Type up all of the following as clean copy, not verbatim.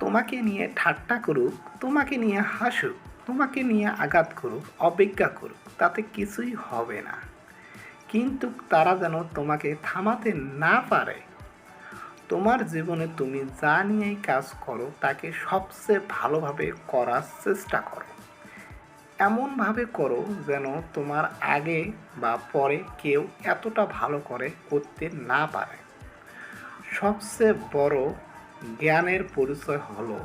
তোমাকে নিয়ে ঠাট্টা করুক, তোমাকে নিয়ে হাসুক, তোমাকে নিয়ে আঘাত করুক, অবজ্ঞা করুক, তাতে কিছুই হবে না। কিন্তু তারা যেন তোমাকে থামাতে না পারে। তোমার জীবনে তুমি যা নিয়েই কাজ করো তাকে সবচেয়ে ভালোভাবে করার চেষ্টা করো। এমনভাবে করো যেন তোমার আগে বা পরে কেউ এতটা ভালো করতে না পারে। সবচেয়ে বড় জ্ঞানের পরিচয় হলো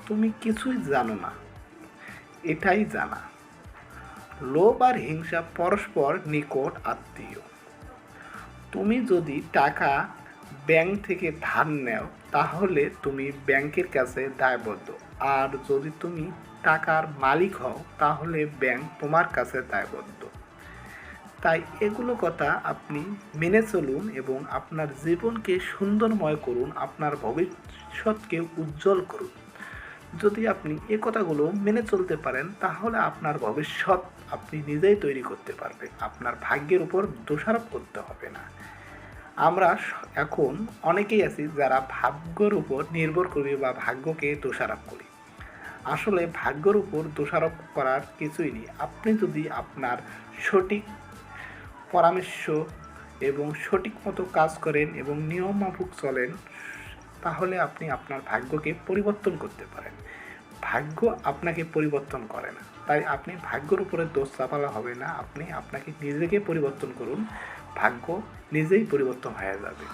তুমি কিছুই জানো না, এটাই জানা। লোভ আর হিংসা পরস্পর নিকট আত্মীয়। তুমি যদি টাকা ব্যাংক থেকে ধার নেও তাহলে তুমি ব্যাংকের কাছে দায়বদ্ধ, আর যদি তুমি টাকার মালিক হও তাহলে ব্যাংক তোমার কাছে দায়বদ্ধ। তাই এগুলো কথা আপনি মেনে চলুন এবং আপনার জীবনকে সুন্দরময় করুন, আপনার ভবিষ্যৎকে উজ্জ্বল করুন। যদি আপনি এ কথাগুলো মেনে চলতে পারেন তাহলে আপনার ভবিষ্যৎ আপনি নিজেই তৈরি করতে পারবেন। আপনার ভাগ্যের উপর দোষারোপ করতে হবে না। আমরা এখন অনেকেই আছি যারা ভাগ্যের উপর নির্ভর করি বা ভাগ্যকে দোষারোপ করি। আসলে ভাগ্যের উপর দোষারোপ করার কিছুই নেই। আপনি যদি আপনার সঠিক পরামর্শ এবং সঠিক মতো কাজ করেন এবং নিয়মমাফিক চলেন তাহলে আপনি আপনার ভাগ্যকে পরিবর্তন করতে পারেন। ভাগ্য আপনাকে পরিবর্তন করে না, তাই আপনি ভাগ্যের উপরে দোষ চাপালে হবে না। আপনি আপনাকে নিজেকে পরিবর্তন করুন, ভাগ্য নিজেই পরিবর্তন হয়ে যাবে।